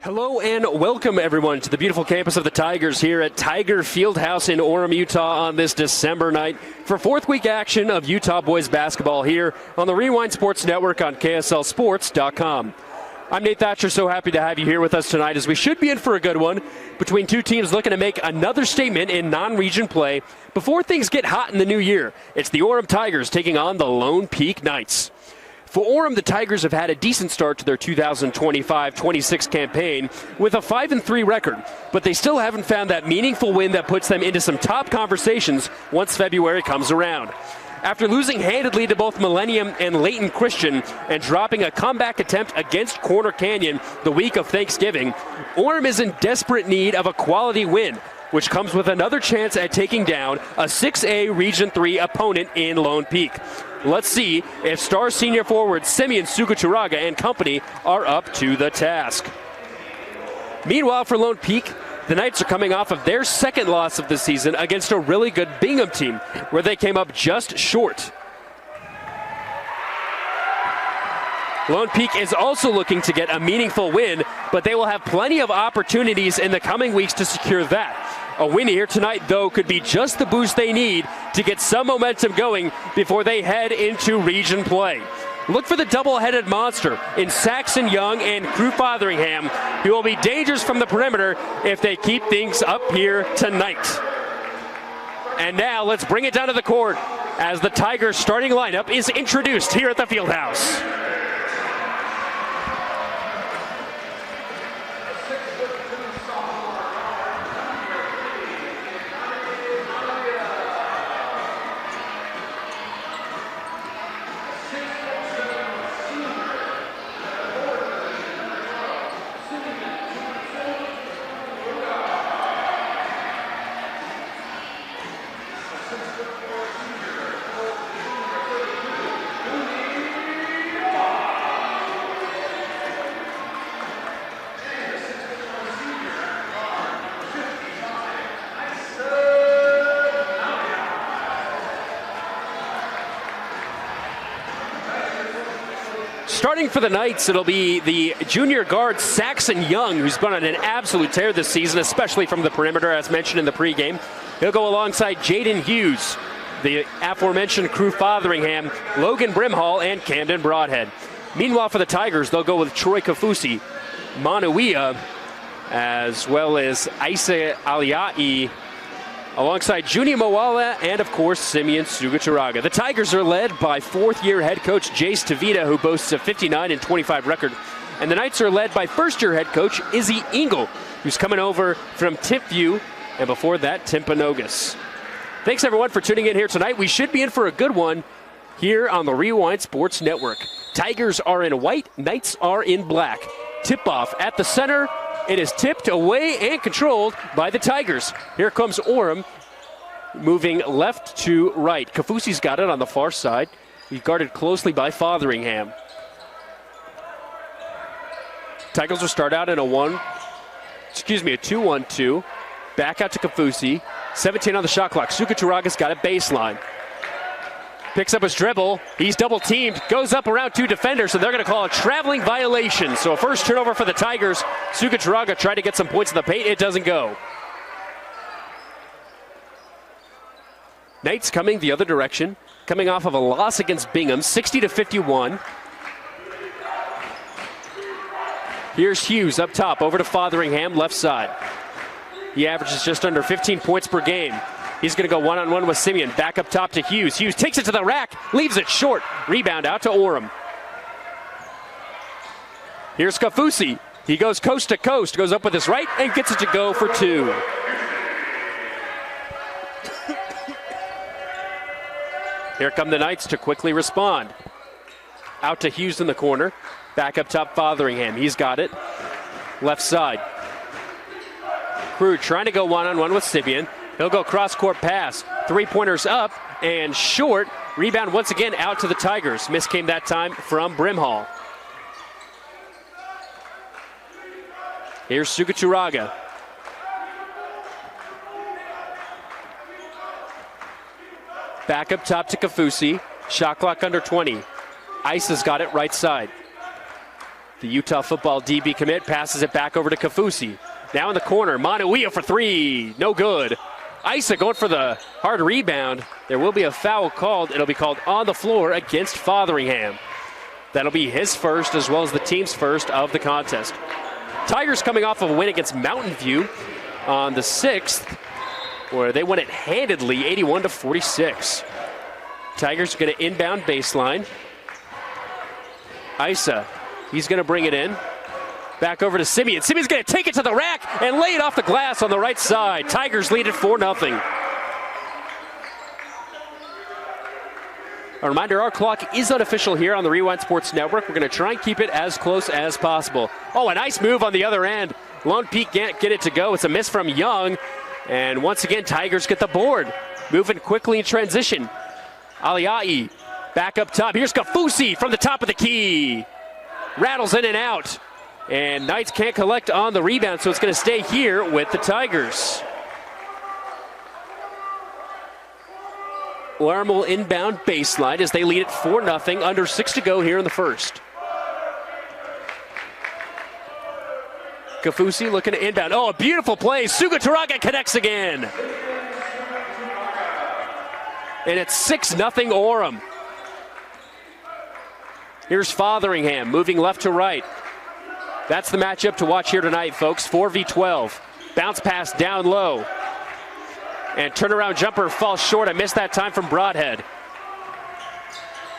Hello and welcome everyone to the beautiful campus of the Tigers here at Tiger Fieldhouse in Orem, Utah on this December night for fourth week action of Utah boys basketball here on the Rewind Sports Network on KSLSports.com. I'm Nate Thatcher, so happy to have you here with us tonight as we should be in for a good one between two teams looking to make another statement in non-region play before things get hot in the new year. It's the Orem Tigers taking on the Lone Peak Knights. For Orem, the Tigers have had a decent start to their 2025-26 campaign with a 5-3 record, but they still haven't found that meaningful win that puts them into some top conversations once February comes around. After losing handedly to both Millennium and Layton Christian and dropping a comeback attempt against Corner Canyon the week of Thanksgiving, Orem is in desperate need of a quality win, which comes with another chance at taking down a 6A Region 3 opponent in Lone Peak. Let's see if star senior forward Simeon Sugachuraga and company are up to the task. Meanwhile, for Lone Peak, the Knights are coming off of their second loss of the season against a really good Bingham team, where they came up just short. Lone Peak is also looking to get a meaningful win, but they will have plenty of opportunities in the coming weeks to secure that. A win here tonight, though, could be just the boost they need to get some momentum going before they head into region play. Look for the double-headed monster in Saxon Young and Crew Fotheringham, who will be dangerous from the perimeter if they keep things up here tonight. And now let's bring it down to the court as the Tigers starting lineup is introduced here at the Fieldhouse. Starting for the Knights, it'll be the junior guard Saxon Young, who's been on an absolute tear this season, especially from the perimeter, as mentioned in the pregame. He'll go alongside Jaden Hughes, the aforementioned Crew Fotheringham, Logan Brimhall, and Camden Broadhead. Meanwhile, for the Tigers, they'll go with Troy Kafusi, Manuia, as well as Isa Aliai, alongside Junie Moala and, of course, Simeon Sugachuraga. The Tigers are led by fourth-year head coach Jace Tavita, who boasts a 59-25 record. And the Knights are led by first-year head coach Izzy Engel, who's coming over from Timpview, and before that, Timpanogos. Thanks, everyone, for tuning in here tonight. We should be in for a good one here on the Rewind Sports Network. Tigers are in white, Knights are in black. Tip-off at the center. It is tipped away and controlled by the Tigers. Here comes Orem, moving left to right. Kafusi's got it on the far side. He's guarded closely by Fotheringham. Tigers will start out in a 2-1-2. Back out to Kafusi. 17 on the shot clock. Sugachuraga's got a baseline. Picks up his dribble. He's double teamed. Goes up around two defenders, so they're going to call a traveling violation. So a first turnover for the Tigers. Sugachuraga tried to get some points in the paint. It doesn't go. Knights coming the other direction. Coming off of a loss against Bingham, 60-51. Here's Hughes up top, over to Fotheringham, left side. He averages just under 15 points per game. He's going to go one-on-one with Simeon. Back up top to Hughes. Hughes takes it to the rack, leaves it short. Rebound out to Orem. Here's Kafusi. He goes coast to coast, goes up with his right, and gets it to go for two. Here come the Knights to quickly respond. Out to Hughes in the corner. Back up top, Fotheringham. He's got it. Left side. Crew trying to go one-on-one with Simeon. He'll go cross-court pass. Three-pointers up and short. Rebound once again out to the Tigers. Miss came that time from Brimhall. Here's Sugachuraga. Back up top to Kafusi. Shot clock under 20. Isa's got it right side. The Utah football DB commit passes it back over to Kafusi. Now in the corner, Manuia for three. No good. Isa going for the hard rebound. There will be a foul called. It'll be called on the floor against Fotheringham. That'll be his first as well as the team's first of the contest. Tigers coming off of a win against Mountain View on the 6th, where they won it handedly, 81-46. Tigers are going to inbound baseline. Isa, he's going to bring it in. Back over to Simeon. Simeon's going to take it to the rack and lay it off the glass on the right side. Tigers lead it 4-0. A reminder, our clock is unofficial here on the Rewind Sports Network. We're going to try and keep it as close as possible. Oh, a nice move on the other end. Lone Peak can't get it to go. It's a miss from Young. And once again, Tigers get the board. Moving quickly in transition. Aliai back up top. Here's Kafusi from the top of the key. Rattles in and out. And Knights can't collect on the rebound, so it's going to stay here with the Tigers. Orem will inbound baseline as they lead it 4-0, under 6 to go here in the first. Kafusi looking to inbound. Oh, a beautiful play. Sugaturaga connects again. And it's 6-0 Orem. Here's Fotheringham moving left to right. That's the matchup to watch here tonight, folks. 4v12. Bounce pass down low. And turnaround jumper falls short. I missed that time from Broadhead.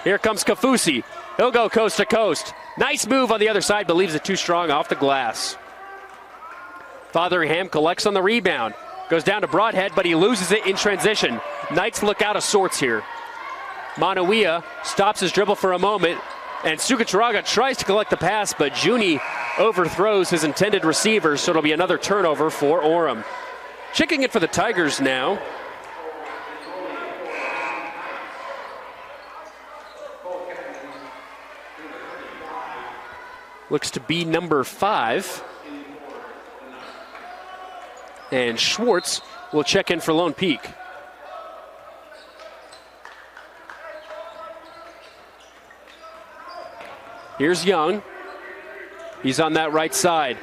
Here comes Kafusi. He'll go coast to coast. Nice move on the other side, but leaves it too strong off the glass. Fotheringham collects on the rebound. Goes down to Broadhead, but he loses it in transition. Knights look out of sorts here. Manuia stops his dribble for a moment. And Sugaturaga tries to collect the pass, but Juni overthrows his intended receiver, so it'll be another turnover for Orem. Checking it for the Tigers now. Looks to be number 5. And Schwartz will check in for Lone Peak. Here's Young. He's on that right side.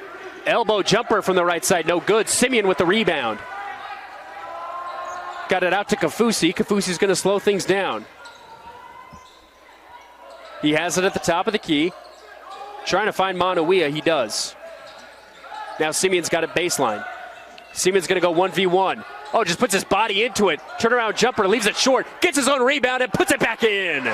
Elbow jumper from the right side, no good. Simeon with the rebound. Got it out to Kafusi. Kafusi's going to slow things down. He has it at the top of the key. Trying to find Manuia, he does. Now Simeon's got it baseline. Simeon's going to go 1v1. Oh, just puts his body into it. Turnaround jumper, leaves it short. Gets his own rebound and puts it back in.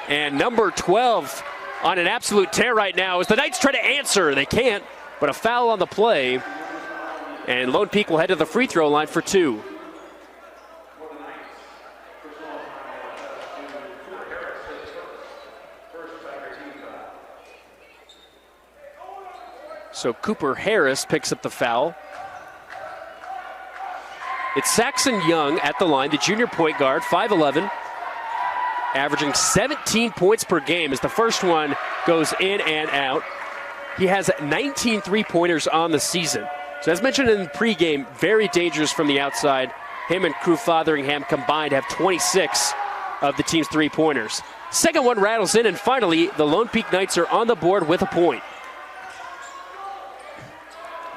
And number 12 on an absolute tear right now as the Knights try to answer. They can't, but a foul on the play. And Lone Peak will head to the free throw line for 2. So Cooper Harris picks up the foul. It's Saxon Young at the line, the junior point guard, 5'11", averaging 17 points per game as the first one goes in and out. He has 19 three-pointers on the season. So as mentioned in the pregame, very dangerous from the outside. Him and Crew Fotheringham combined have 26 of the team's three-pointers. Second one rattles in, and finally, the Lone Peak Knights are on the board with a point.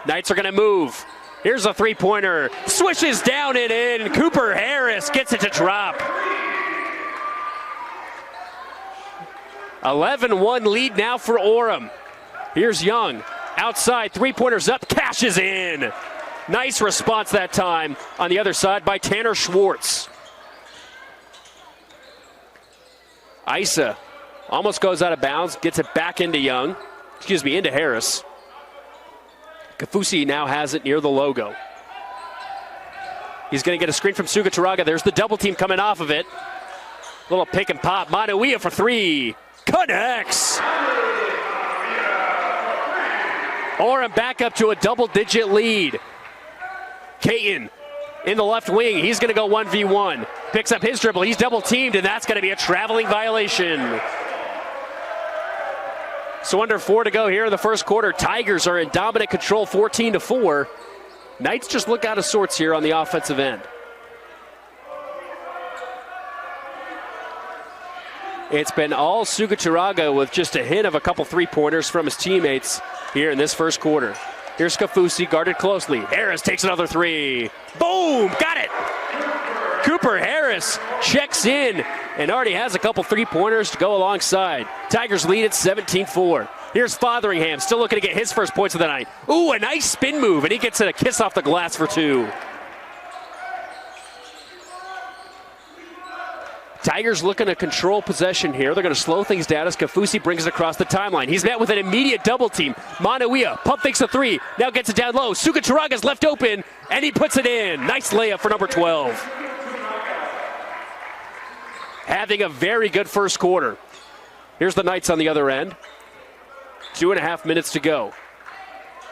Knights are going to move. Here's a three-pointer. Swishes down and in. Cooper Harris gets it to drop. 11-1 lead now for Orem. Here's Young. Outside, three-pointers up, cashes in. Nice response that time on the other side by Tanner Schwartz. Isa almost goes out of bounds, gets it back into Young. Into Harris. Kafusi now has it near the logo. He's going to get a screen from Sugaturaga. There's the double team coming off of it. Little pick and pop. Manuia for 3. Connects. Orem back up to a double-digit lead. Caton in the left wing. He's going to go 1v1. Picks up his dribble. He's double-teamed, and that's going to be a traveling violation. So under 4 to go here in the first quarter. Tigers are in dominant control, 14-4. Knights just look out of sorts here on the offensive end. It's been all Sugacharaga with just a hint of a couple three-pointers from his teammates here in this first quarter. Here's Kafusi, guarded closely. Harris takes another three. Boom! Got it! Cooper Harris checks in and already has a couple three-pointers to go alongside. Tigers lead at 17-4. Here's Fotheringham, still looking to get his first points of the night. Ooh, a nice spin move, and he gets a kiss off the glass for two. Tigers looking to control possession here. They're going to slow things down as Kafusi brings it across the timeline. He's met with an immediate double team. Manauia, pump fakes a three, now gets it down low. Sugacharaga's left open, and he puts it in. Nice layup for number 12. Having a very good first quarter. Here's the Knights on the other end. 2.5 minutes to go.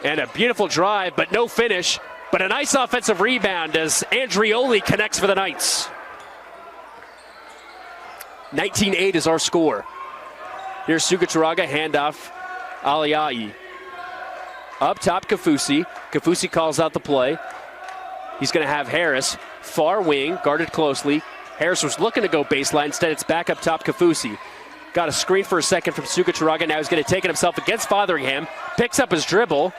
And a beautiful drive, but no finish. But a nice offensive rebound as Andrioli connects for the Knights. 19-8 is our score. Here's Sugacharaga, handoff, Aliai. Up top, Kafusi. Kafusi calls out the play. He's going to have Harris, far wing, guarded closely. Harris was looking to go baseline. Instead, it's back up top, Kafusi. Got a screen for a second from Sugacharaga. Now he's going to take it himself against Fotheringham. Picks up his dribble.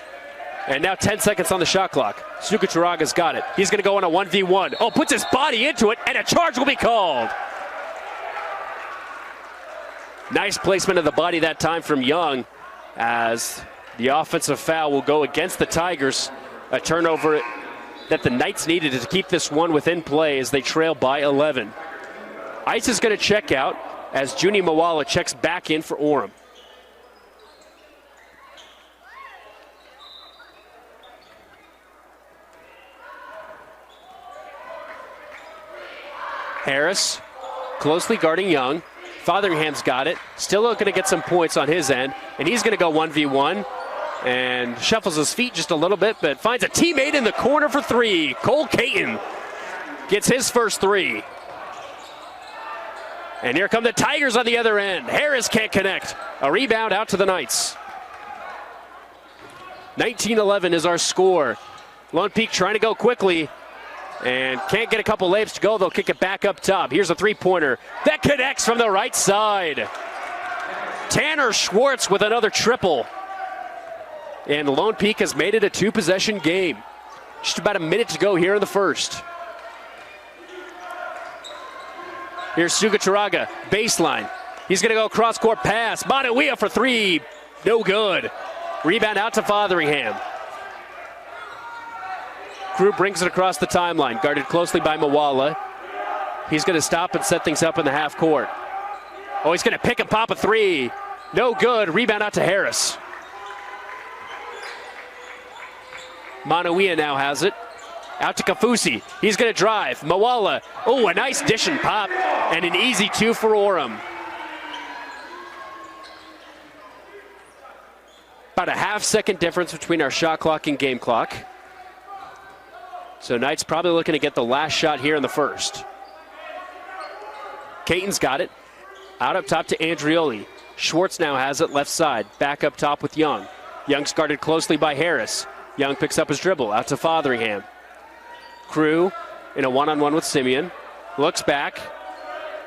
And now 10 seconds on the shot clock. Sugacharaga's got it. He's going to go on a 1v1. Oh, puts his body into it, and a charge will be called. Nice placement of the body that time from Young as the offensive foul will go against the Tigers. A turnover that the Knights needed to keep this one within play as they trail by 11. Ice is going to check out as Juni Mawala checks back in for Orem. Harris closely guarding Young. Fotheringham's got it. Still looking to get some points on his end. And he's going to go 1v1. And shuffles his feet just a little bit, but finds a teammate in the corner for three. Cole Caton gets his first three. And here come the Tigers on the other end. Harris can't connect. A rebound out to the Knights. 19-11 is our score. Lone Peak trying to go quickly. And can't get a couple layups to go. They'll kick it back up top. Here's a three-pointer. That connects from the right side. Tanner Schwartz with another triple. And Lone Peak has made it a two-possession game. Just about a minute to go here in the first. Here's Sugacharaga, baseline. He's going to go cross-court pass. Manauia for three. No good. Rebound out to Fotheringham. Crew brings it across the timeline, guarded closely by Mawala. He's going to stop and set things up in the half court. Oh, he's going to pick and pop a three. No good. Rebound out to Harris. Manauia now has it. Out to Kafusi. He's going to drive. Mawala. Oh, a nice dish and pop. And an easy two for Orem. About a half-second difference between our shot clock and game clock. So Knights probably looking to get the last shot here in the first. Caton's got it. Out up top to Andrioli. Schwartz now has it left side. Back up top with Young. Young's guarded closely by Harris. Young picks up his dribble. Out to Fotheringham. Crew in a one-on-one with Simeon. Looks back.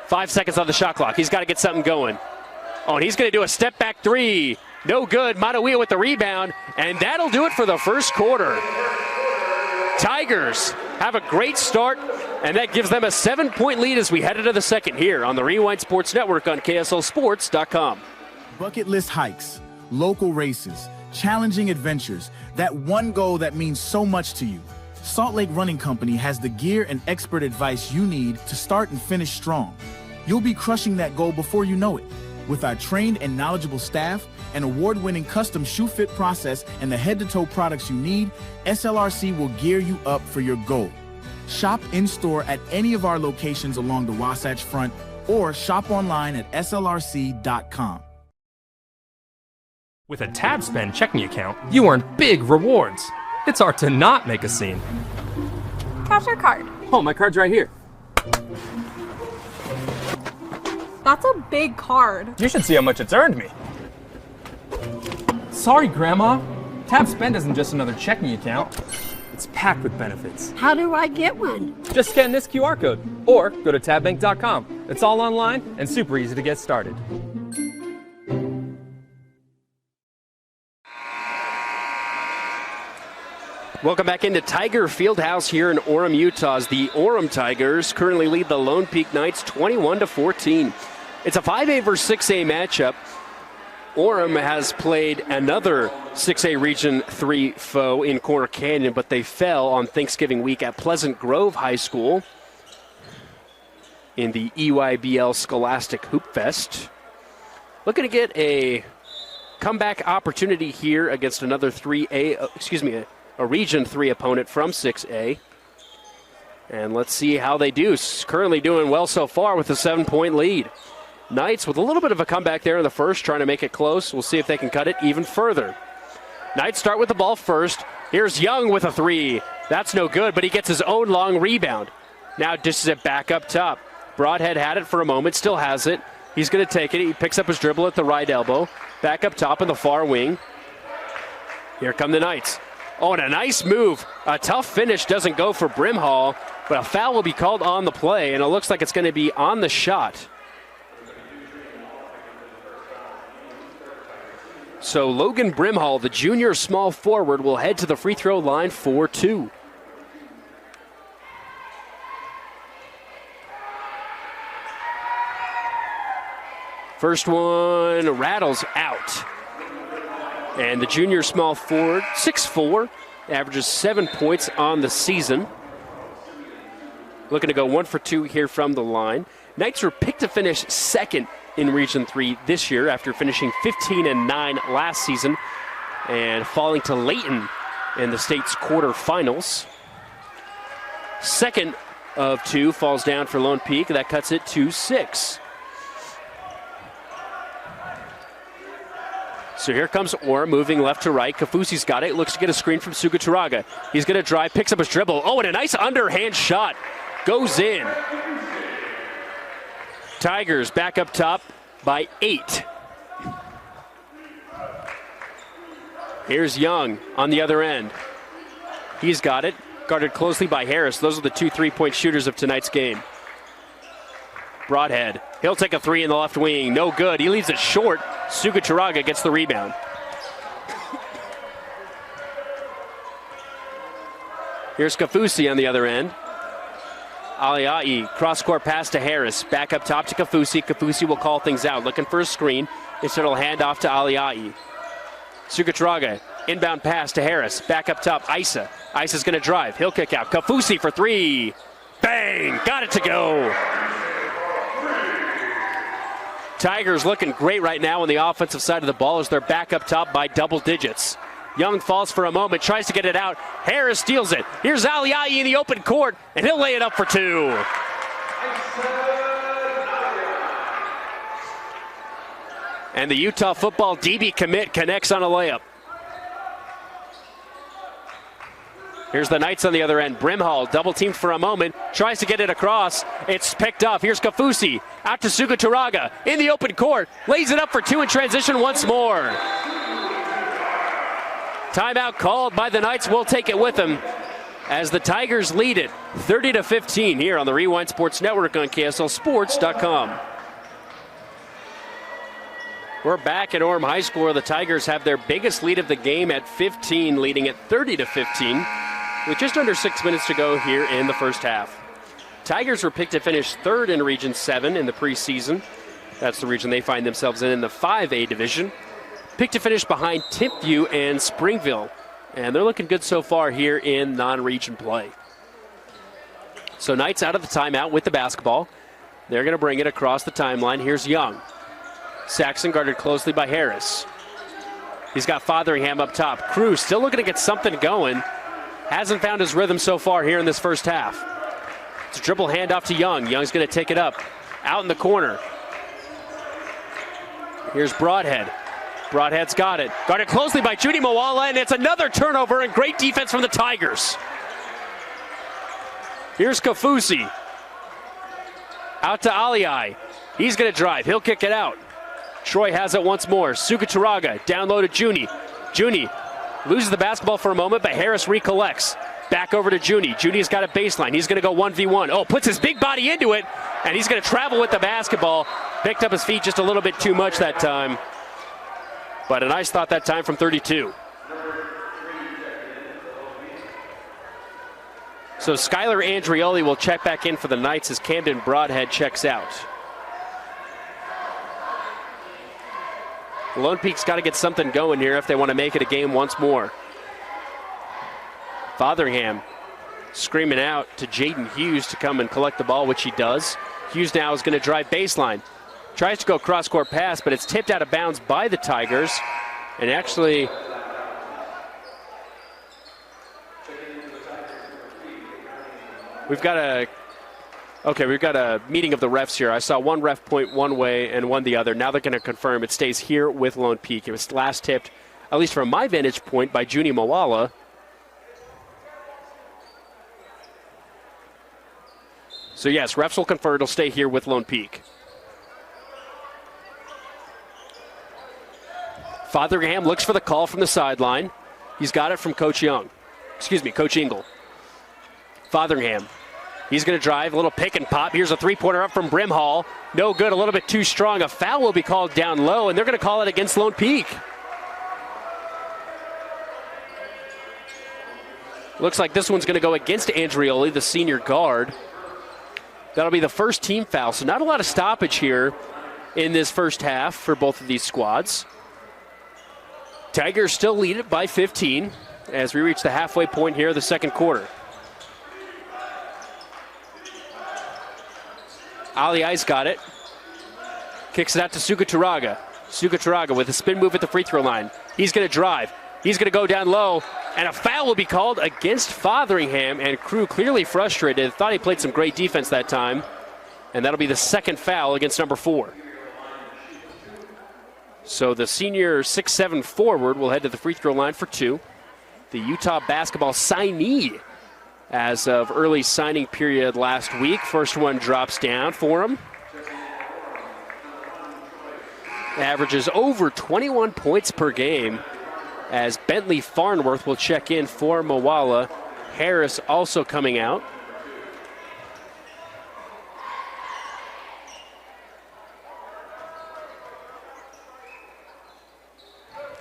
5 seconds on the shot clock. He's got to get something going. Oh, and he's going to do a step-back three. No good. Manauia with the rebound. And that'll do it for the first quarter. Tigers have a great start, and that gives them a 7-point lead as we head into the second here on the Rewind Sports Network on KSLSports.com. Bucket list hikes, local races, challenging adventures, that one goal that means so much to you. Salt Lake Running Company has the gear and expert advice you need to start and finish strong. You'll be crushing that goal before you know it. With our trained and knowledgeable staff, an award-winning custom shoe fit process, and the head-to-toe products you need, SLRC will gear you up for your goal. Shop in-store at any of our locations along the Wasatch Front or shop online at slrc.com. With a TabSpend checking account, you earn big rewards. It's hard to not make a scene. Cash or card? Oh, my card's right here. That's a big card. You should see how much it's earned me. Sorry, Grandma. TabSpend isn't just another checking account. It's packed with benefits. How do I get one? Just scan this QR code or go to tabbank.com. It's all online and super easy to get started. Welcome back into Tiger Fieldhouse here in Orem, Utah. As the Orem Tigers currently lead the Lone Peak Knights 21-14. It's a 5A versus 6A matchup. Orem has played another 6A Region 3 foe in Corner Canyon, but they fell on Thanksgiving week at Pleasant Grove High School in the EYBL Scholastic Hoop Fest. Looking to get a comeback opportunity here against another a Region 3 opponent from 6A. And let's see how they do. Currently doing well so far with a 7-point lead. Knights with a little bit of a comeback there in the first, trying to make it close. We'll see if they can cut it even further. Knights start with the ball first. Here's Young with a 3. That's no good, but he gets his own long rebound. Now dishes it back up top. Broadhead had it for a moment, still has it. He's going to take it. He picks up his dribble at the right elbow. Back up top in the far wing. Here come the Knights. Oh, and a nice move. A tough finish doesn't go for Brimhall, but a foul will be called on the play, and it looks like it's going to be on the shot. So Logan Brimhall, the junior small forward, will head to the free throw line for 2. First one rattles out. And the junior small forward, 6'4", averages 7 points on the season. Looking to go 1 for 2 here from the line. Knights were picked to finish second in Region 3 this year after finishing 15-9 last season and falling to Layton in the state's quarterfinals. Second of 2 falls down for Lone Peak. That cuts it to 6. So here comes Orem moving left to right. Kafusi's got it. Looks to get a screen from Suguturaga. He's going to drive, picks up his dribble. Oh, and a nice underhand shot. Goes in. Tigers back up top by 8. Here's Young on the other end. He's got it. Guarded closely by Harris. Those are the 2 3-point shooters of tonight's game. Broadhead. He'll take a 3 in the left wing. No good. He leaves it short. Suguturaga gets the rebound. Here's Kafusi on the other end. Aliai, cross-court pass to Harris. Back up top to Kafusi. Kafusi will call things out. Looking for a screen. Instead he'll hand off to Aliai. Suguturaga, inbound pass to Harris. Back up top, Isa. Isa's going to drive. He'll kick out. Kafusi for 3. Bang! Got it to go. Tigers looking great right now on the offensive side of the ball as they're back up top by double digits. Young falls for a moment, tries to get it out. Harris steals it. Here's Aliai in the open court, and he'll lay it up for 2. And the Utah football DB commit connects on a layup. Here's the Knights on the other end. Brimhall double teamed for a moment, tries to get it across. It's picked up. Here's Kafusi out to Suguturaga in the open court. Lays it up for 2 in transition once more. Timeout called by the Knights. We'll take it with them as the Tigers lead it 30-15 here on the Rewind Sports Network on KSLSports.com. We're back at Orem High School where the Tigers have their biggest lead of the game at 15, leading at 30-15 with just under 6 minutes to go here in the first half. Tigers were picked to finish 3rd in Region 7 in the preseason. That's the region they find themselves in the 5A division. Picked to finish behind Timpview and Springville. And they're looking good so far here in non-region play. So Knights out of the timeout with the basketball. They're going to bring it across the timeline. Here's Young. Saxon guarded closely by Harris. He's got Fotheringham up top. Cruz still looking to get something going. Hasn't found his rhythm so far here in this first half. It's a dribble handoff to Young. Young's going to take it up. Out in the corner. Here's Broadhead. Broadhead's got it. Guarded closely by Judy Moala, and it's another turnover and great defense from the Tigers. Here's Kafusi. Out to Aliai. He's going to drive. He'll kick it out. Troy has it once more. Suguturaga down low to Juni. Juni loses the basketball for a moment, but Harris recollects. Back over to Junie. Junie's got a baseline. He's going to go 1v1. Oh, puts his big body into it, and he's going to travel with the basketball. Picked up his feet just a little bit too much that time. But a nice thought that time from 32. So Skylar Andrioli will check back in for the Knights as Camden Broadhead checks out. Lone Peak's got to get something going here if they want to make it a game once more. Fotheringham screaming out to Jaden Hughes to come and collect the ball, which he does. Hughes now is going to drive baseline. Tries to go cross-court pass, but it's tipped out of bounds by the Tigers. And actually, we've got a meeting of the refs here. I saw one ref point one way and one the other. Now they're going to confirm it stays here with Lone Peak. It was last tipped, at least from my vantage point, by Junie Moala. So yes, refs will confirm it'll stay here with Lone Peak. Fotheringham looks for the call from the sideline. He's got it from Coach Young. Excuse me, Coach Engel. Fotheringham. He's going to drive, a little pick and pop. Here's a three-pointer up from Brimhall. No good, a little bit too strong. A foul will be called down low, and they're going to call it against Lone Peak. Looks like this one's going to go against Andrioli, the senior guard. That'll be the first team foul, so not a lot of stoppage here in this first half for both of these squads. Tigers still lead it by 15 as we reach the halfway point here of the second quarter. Ali Ice got it. Kicks it out to Sukaturaga. Sukaturaga with a spin move at the free throw line. He's going to drive. He's going to go down low, and a foul will be called against Fotheringham, and Crew clearly frustrated. Thought he played some great defense that time, and that'll be the second foul against number 4. So the senior 6'7" forward will head to the free throw line for 2. The Utah basketball signee as of early signing period last week. First one drops down for him. Averages over 21 points per game as Bentley Farnworth will check in for Moala. Harris also coming out.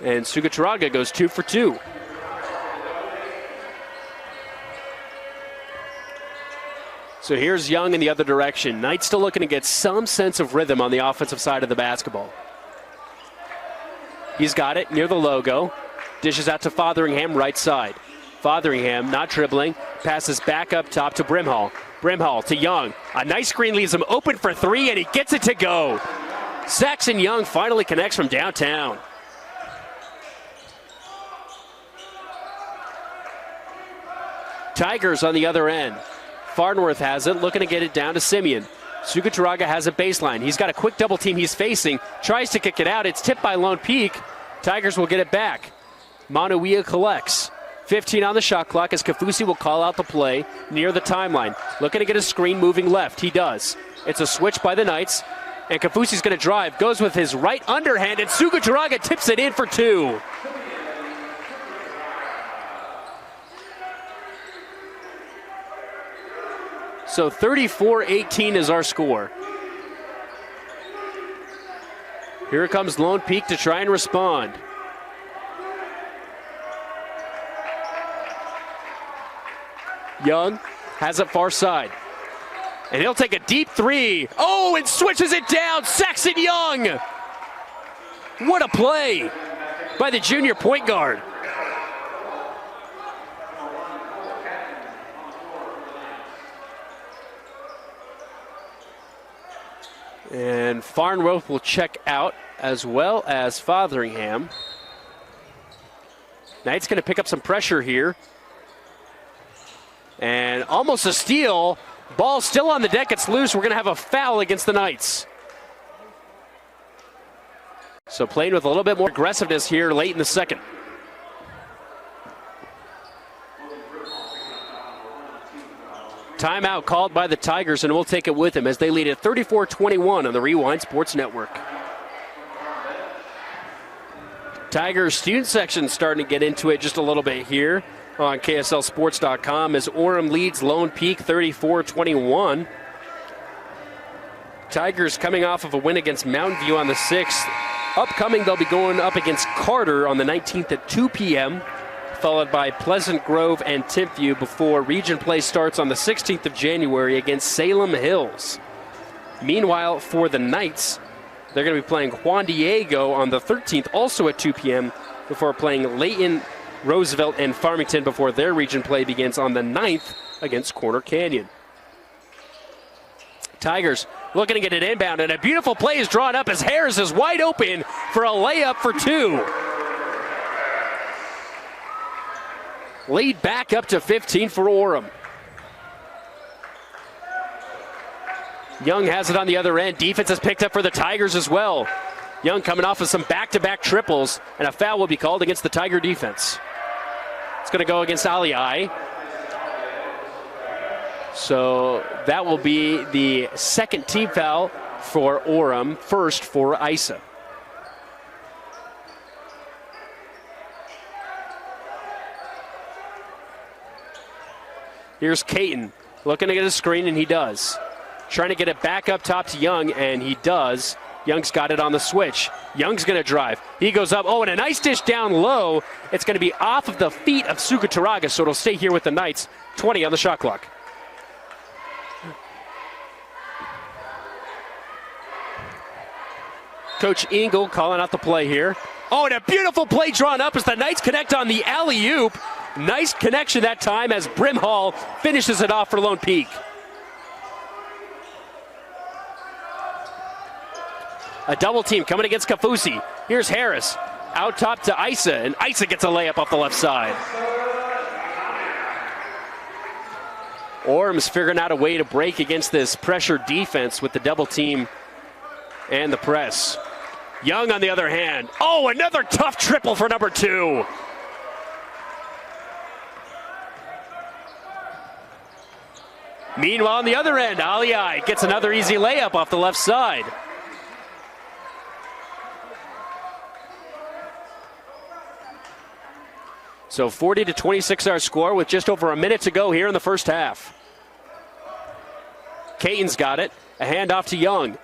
And Sukaturaga goes 2 for 2. So here's Young in the other direction. Knight still looking to get some sense of rhythm on the offensive side of the basketball. He's got it near the logo. Dishes out to Fotheringham, right side. Fotheringham not dribbling. Passes back up top to Brimhall. Brimhall to Young. A nice screen leaves him open for 3, and he gets it to go. Saxon Young finally connects from downtown. Tigers on the other end. Farnworth has it, looking to get it down to Simeon. Sukaturaga has a baseline. He's got a quick double team he's facing. Tries to kick it out. It's tipped by Lone Peak. Tigers will get it back. Manuia collects. 15 on the shot clock as Kafusi will call out the play near the timeline. Looking to get a screen moving left. He does. It's a switch by the Knights. And Kafusi's going to drive. Goes with his right underhand, and Sukaturaga tips it in for 2. So 34-18 is our score. Here comes Lone Peak to try and respond. Young has it far side. And he'll take a deep 3. Oh, and switches it down. Saxon Young. What a play by the junior point guard. And Farnworth will check out as well as Fotheringham. Knight's going to pick up some pressure here. And almost a steal. Ball still on the deck. It's loose. We're going to have a foul against the Knights. So playing with a little bit more aggressiveness here late in the second. Timeout called by the Tigers, and we'll take it with them as they lead at 34-21 on the Rewind Sports Network. Tigers student section starting to get into it just a little bit here on KSLSports.com as Orem leads Lone Peak 34-21. Tigers coming off of a win against Mountain View on the 6th. Upcoming, they'll be going up against Carter on the 19th at 2 p.m., followed by Pleasant Grove and Timpview before region play starts on the 16th of January against Salem Hills. Meanwhile, for the Knights, they're going to be playing Juan Diego on the 13th, also at 2 p.m., before playing Layton, Roosevelt, and Farmington before their region play begins on the 9th against Corner Canyon. Tigers looking to get it inbound, and a beautiful play is drawn up as Harris is wide open for a layup for 2. Lead back up to 15 for Orem. Young has it on the other end. Defense is picked up for the Tigers as well. Young coming off of some back-to-back triples, and a foul will be called against the Tiger defense. It's going to go against Aliai. So that will be the second team foul for Orem, first for Isa. Here's Caton looking to get a screen, and he does. Trying to get it back up top to Young, and he does. Young's got it on the switch. Young's going to drive. He goes up. Oh, and a nice dish down low. It's going to be off of the feet of Suguturaga, so it'll stay here with the Knights. 20 on the shot clock. Coach Engel calling out the play here. Oh, and a beautiful play drawn up as the Knights connect on the alley-oop. Nice connection that time as Brimhall finishes it off for Lone Peak. A double team coming against Kafusi. Here's Harris out top to Isa, and Isa gets a layup off the left side. Orem's figuring out a way to break against this pressure defense with the double team and the press. Young on the other hand. Oh, another tough triple for number 2. Meanwhile, on the other end, Aliai gets another easy layup off the left side. So 40-26 our score with just over a minute to go here in the first half. Caton's got it. A handoff to Young.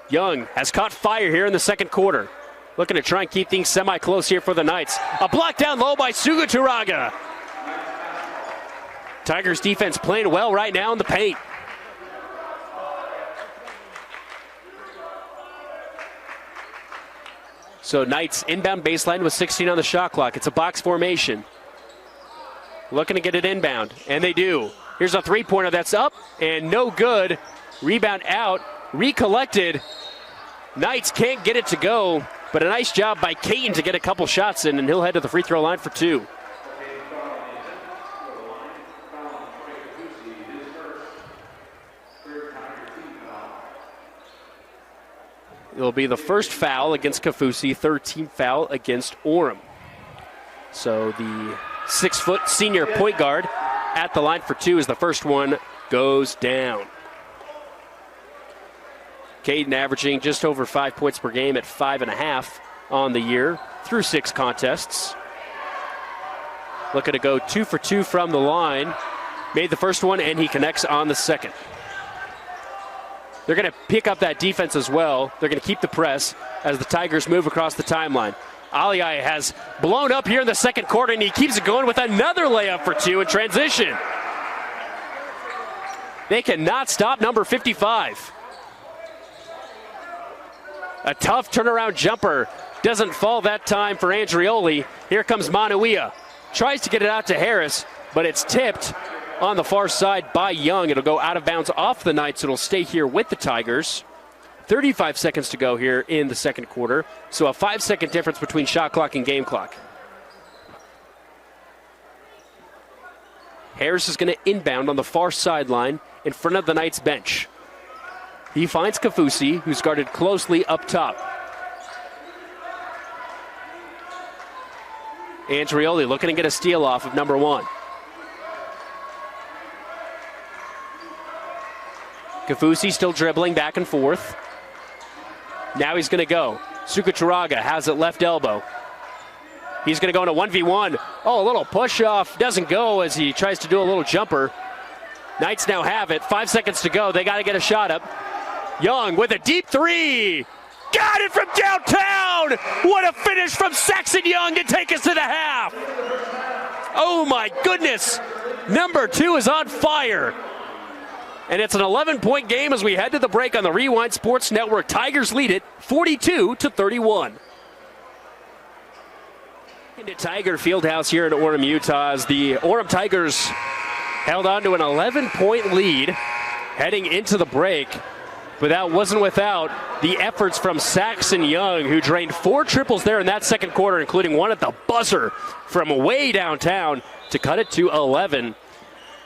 Young has caught fire here in the second quarter. Looking to try and keep things semi-close here for the Knights. A block down low by Suguturaga. Tigers defense playing well right now in the paint. So Knights inbound baseline with 16 on the shot clock. It's a box formation. Looking to get it inbound, and they do. Here's a three-pointer that's up and no good. Rebound out, recollected. Knights can't get it to go, but a nice job by Caton to get a couple shots in, and he'll head to the free throw line for 2. It'll be the first foul against Kafusi, third team foul against Orem. So the 6-foot senior point guard at the line for 2 as the first one goes down. Caden averaging just over 5 points per game at 5.5 on the year through 6 contests. Looking to go 2 for 2 from the line. Made the first one, and he connects on the second. They're going to pick up that defense as well. They're going to keep the press as the Tigers move across the timeline. Aliai has blown up here in the second quarter, and he keeps it going with another layup for 2 in transition. They cannot stop number 55. A tough turnaround jumper. Doesn't fall that time for Andrioli. Here comes Manuia. Tries to get it out to Harris, but it's tipped on the far side by Young. It'll go out of bounds off the Knights. It'll stay here with the Tigers. 35 seconds to go here in the second quarter. So a 5-second difference between shot clock and game clock. Harris is going to inbound on the far sideline in front of the Knights bench. He finds Kafusi, who's guarded closely up top. Andrioli looking to get a steal off of number 1. Kafusi still dribbling back and forth. Now he's going to go. Suguturaga has it left elbow. He's going to go into 1v1. Oh, a little push off. Doesn't go as he tries to do a little jumper. Knights now have it. 5 seconds to go. They got to get a shot up. Young with a deep three. Got it from downtown. What a finish from Saxon Young to take us to the half. Oh my goodness. Number 2 is on fire. And it's an 11-point game as we head to the break on the Rewind Sports Network. Tigers lead it 42-31. Into Tiger Fieldhouse here in Orem, Utah, as the Orem Tigers held on to an 11-point lead heading into the break. But that wasn't without the efforts from Saxon Young, who drained 4 triples there in that second quarter, including one at the buzzer from way downtown to cut it to 11.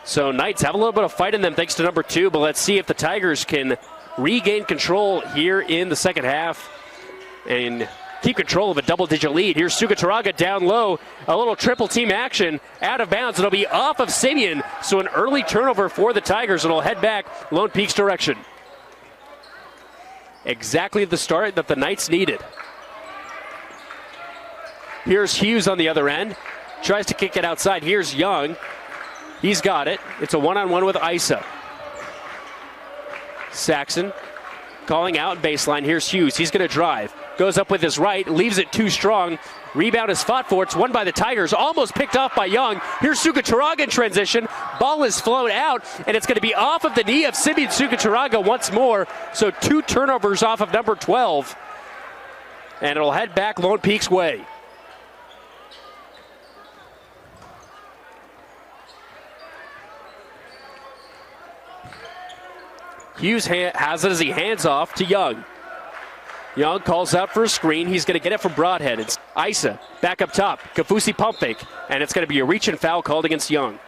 So Knights have a little bit of fight in them thanks to number 2, but let's see if the Tigers can regain control here in the second half and keep control of a double-digit lead. Here's Suguturaga down low, a little triple team action, out of bounds. It'll be off of Simeon, so an early turnover for the Tigers, and it'll head back Lone Peak's direction. Exactly the start that the Knights needed. Here's Hughes on the other end. Tries to kick it outside. Here's Young. He's got it. It's a one-on-one with Isa. Saxon calling out baseline. Here's Hughes. He's going to drive. Goes up with his right. Leaves it too strong. Rebound is fought for. It's won by the Tigers. Almost picked off by Young. Here's Suguturaga in transition. Ball is flown out, and it's going to be off of the knee of Simeon Suguturaga once more. So 2 turnovers off of number 12. And it'll head back Lone Peak's way. Hughes has it as he hands off to Young. Young calls out for a screen. He's going to get it from Broadhead. It's Isa back up top. Kafusi pump fake. And it's going to be a reach and foul called against Young.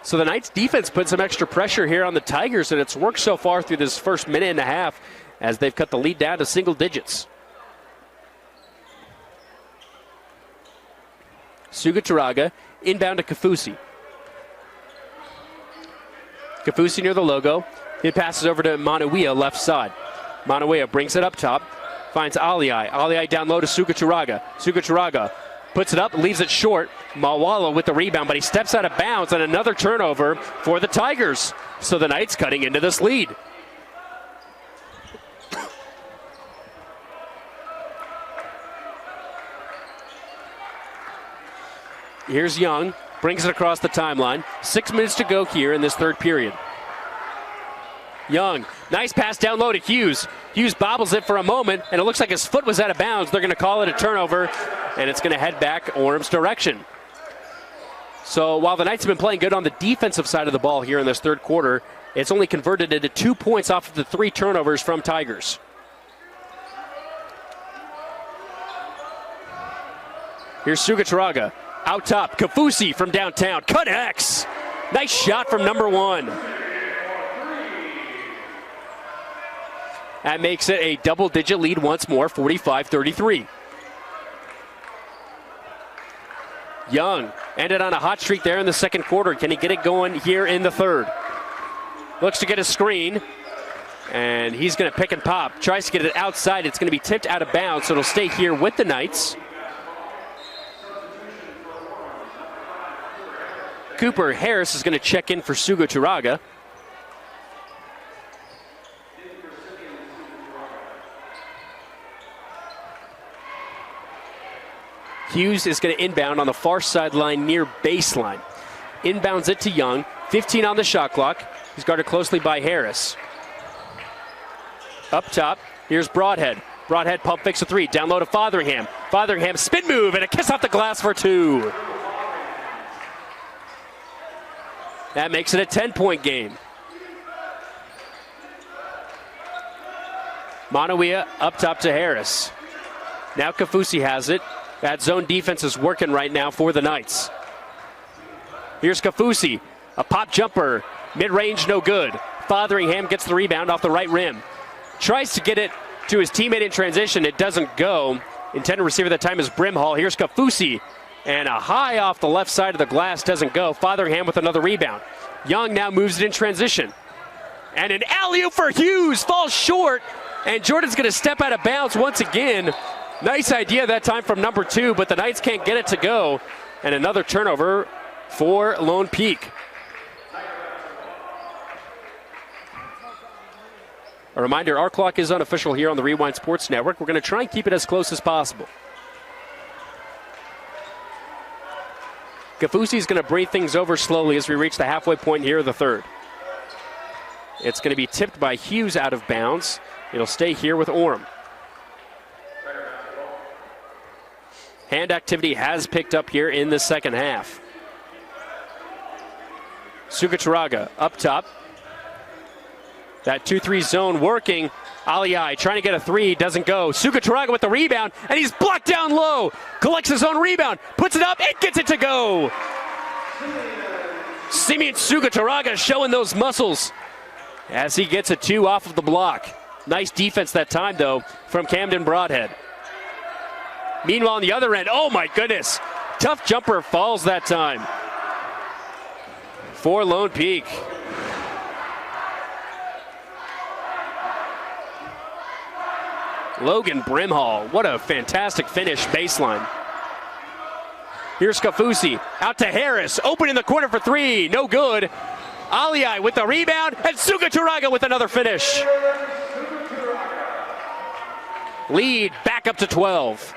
So the Knights defense put some extra pressure here on the Tigers, and it's worked so far through this first minute and a half as they've cut the lead down to single digits. Suguturaga inbound to Kafusi. Kafusi near the logo. He passes over to Manuia, left side. Manuia brings it up top, finds Aliai. Aliai down low to Suguturaga. Suguturaga puts it up, leaves it short. Mawala with the rebound, but he steps out of bounds, and another turnover for the Tigers. So the Knights cutting into this lead. Here's Young, brings it across the timeline. 6 minutes to go here in this third period. Young, nice pass down low to Hughes. Hughes bobbles it for a moment, and it looks like his foot was out of bounds. They're going to call it a turnover, and it's going to head back Orem's direction. So while the Knights have been playing good on the defensive side of the ball here in this third quarter, it's only converted into 2 points off of the 3 turnovers from Tigers. Here's Suguturaga. Out top, Kafusi from downtown. Connects. Nice shot from number 1. That makes it a double-digit lead once more, 45-33. Young ended on a hot streak there in the second quarter. Can he get it going here in the third? Looks to get a screen, and he's going to pick and pop. Tries to get it outside. It's going to be tipped out of bounds, so it'll stay here with the Knights. Cooper Harris is going to check in for Suguturaga. Hughes is going to inbound on the far sideline near baseline. Inbounds it to Young. 15 on the shot clock. He's guarded closely by Harris. Up top, here's Broadhead. Broadhead pump fakes a 3. Down low to Fotheringham. Fotheringham spin move and a kiss off the glass for 2. That makes it a 10-point game. Manuia up top to Harris. Now Kafusi has it. That zone defense is working right now for the Knights. Here's Kafusi. A pop jumper. Mid-range, no good. Fotheringham gets the rebound off the right rim. Tries to get it to his teammate in transition. It doesn't go. Intended receiver that time is Brimhall. Here's Kafusi. And a high off the left side of the glass doesn't go. Fotheringham with another rebound. Young now moves it in transition. And an alley-oop for Hughes falls short. And Jordan's going to step out of bounds once again. Nice idea that time from number 2, but the Knights can't get it to go. And another turnover for Lone Peak. A reminder, our clock is unofficial here on the Rewind Sports Network. We're going to try and keep it as close as possible. Kafusi's going to breathe things over slowly as we reach the halfway point here of the third. It's going to be tipped by Hughes out of bounds. It'll stay here with Orem. Hand activity has picked up here in the second half. Sugacharaga up top. That 2-3 zone working. Aliyai trying to get a 3, doesn't go. Sugacharaga with the rebound, and he's blocked down low. Collects his own rebound, puts it up, and gets it to go. Simeon Sugacharaga showing those muscles as he gets a 2 off of the block. Nice defense that time, though, from Camden Broadhead. Meanwhile, on the other end, oh my goodness, tough jumper falls that time for Lone Peak. Logan Brimhall, what a fantastic finish baseline. Here's Kafusi, out to Harris, open in the corner for 3, no good. Aliyai with the rebound, and Sugacharaga with another finish. Lead back up to 12.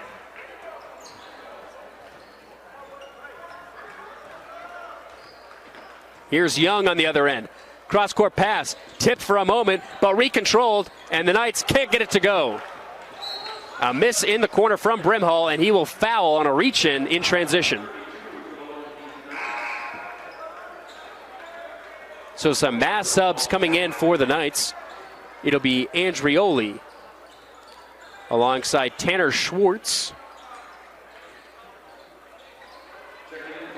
Here's Young on the other end. Cross-court pass, tipped for a moment, but recontrolled, and the Knights can't get it to go. A miss in the corner from Brimhall, and he will foul on a reach-in in transition. So some mass subs coming in for the Knights. It'll be Andrioli alongside Tanner Schwartz,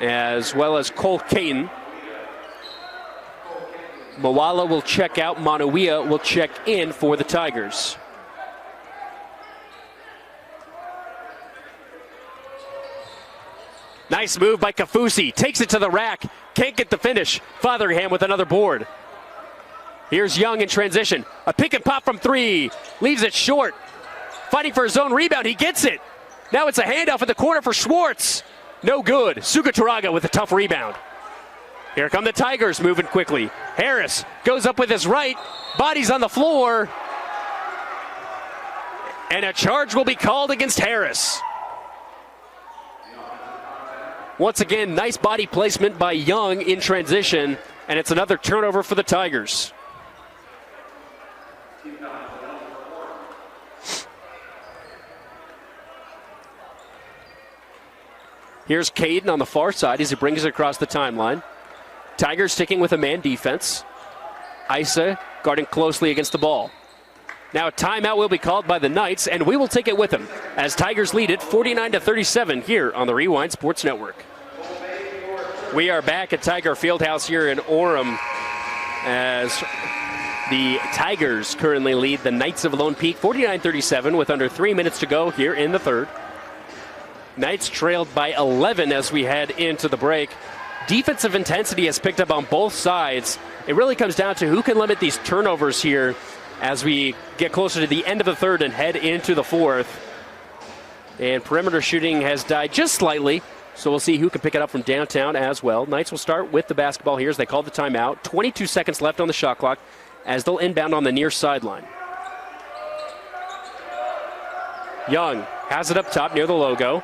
as well as Cole Caton. Moala will check out. Manuia will check in for the Tigers. Nice move by Kafusi. Takes it to the rack. Can't get the finish. Fotheringham with another board. Here's Young in transition. A pick and pop from 3. Leaves it short. Fighting for his own rebound. He gets it. Now it's a handoff in the corner for Schwartz. No good. Sugacharaga with a tough rebound. Here come the Tigers moving quickly. Harris goes up with his right. Body's on the floor. And a charge will be called against Harris. Once again, nice body placement by Young in transition, and it's another turnover for the Tigers. Here's Caden on the far side as he brings it across the timeline. Tigers sticking with a man defense. Isa guarding closely against the ball. Now a timeout will be called by the Knights, and we will take it with them as Tigers lead it 49-37 here on the Rewind Sports Network. We are back at Tiger Fieldhouse here in Orem as the Tigers currently lead the Knights of Lone Peak 49-37 with under 3 minutes to go here in the third. Knights trailed by 11 as we head into the break. Defensive intensity has picked up on both sides. It really comes down to who can limit these turnovers here as we get closer to the end of the third and head into the fourth. And perimeter shooting has died just slightly, so we'll see who can pick it up from downtown as well. Knights will start with the basketball here as they call the timeout. 22 seconds left on the shot clock as they'll inbound on the near sideline. Young has it up top near the logo.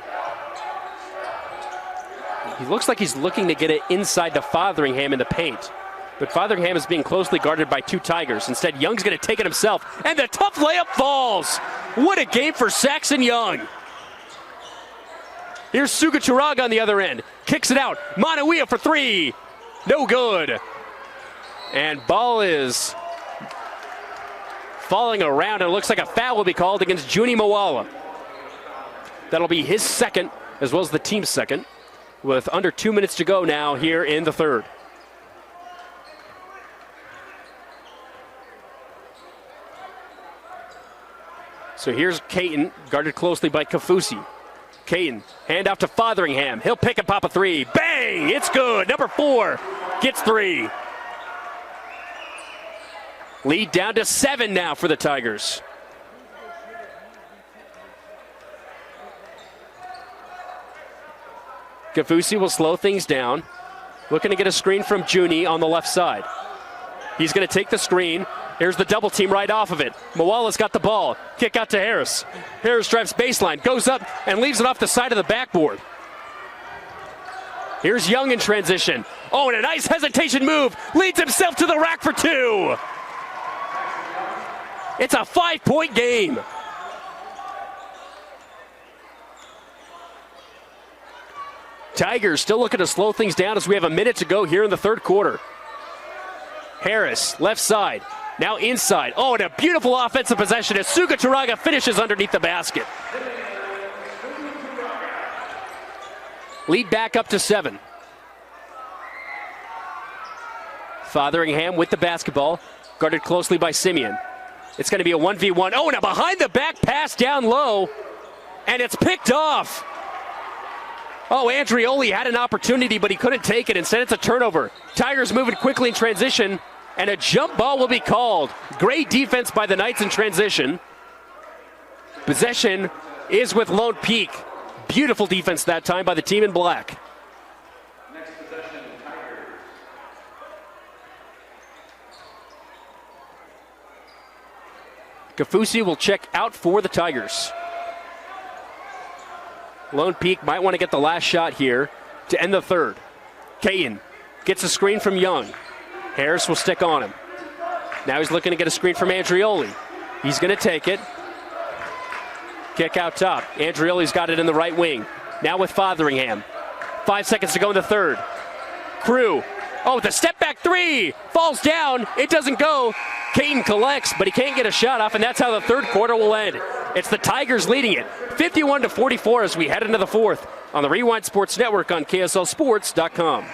He looks like he's looking to get it inside to Fotheringham in the paint. But Fotheringham is being closely guarded by 2 Tigers. Instead, Young's going to take it himself. And the tough layup falls. What a game for Saxon Young. Here's Sugacharaga on the other end. Kicks it out. Manuia for 3. No good. And ball is falling around. And it looks like a foul will be called against Juni Moala. That'll be his second, as well as the team's second, with under 2 minutes to go now here in the third. So here's Caton, guarded closely by Kafusi. Caton, hand off to Fotheringham. He'll pick and pop a 3. Bang! It's good. Number 4 gets 3. Lead down to 7 now for the Tigers. Kafusi will slow things down. Looking to get a screen from Juni on the left side. He's going to take the screen. Here's the double team right off of it. Moala's got the ball. Kick out to Harris. Harris drives baseline, goes up and leaves it off the side of the backboard. Here's Young in transition. Oh, and a nice hesitation move. Leads himself to the rack for two. It's a 5-point game. Tigers still looking to slow things down as we have a minute to go here in the third quarter. Harris, left side, now inside. Oh, and a beautiful offensive possession as Suga Turaga finishes underneath the basket. Lead back up to 7. Fotheringham with the basketball, guarded closely by Simeon. It's going to be a 1v1. Oh, and a behind-the-back pass down low, and it's picked off. Oh, Andrioli had an opportunity, but he couldn't take it. Instead, it's a turnover. Tigers moving quickly in transition, and a jump ball will be called. Great defense by the Knights in transition. Possession is with Lone Peak. Beautiful defense that time by the team in black. Next possession, Tigers. Kafusi will check out for the Tigers. Lone Peak might want to get the last shot here to end the third. Caton gets a screen from Young. Harris will stick on him. Now he's looking to get a screen from Andrioli. He's going to take it. Kick out top. Andrioli's got it in the right wing. Now with Fotheringham. 5 seconds to go in the third. Crew. Oh, the step back three. Falls down. It doesn't go. Caton collects, but he can't get a shot off, and that's how the third quarter will end. It's the Tigers leading it, 51-44 as we head into the fourth on the Rewind Sports Network on KSLSports.com.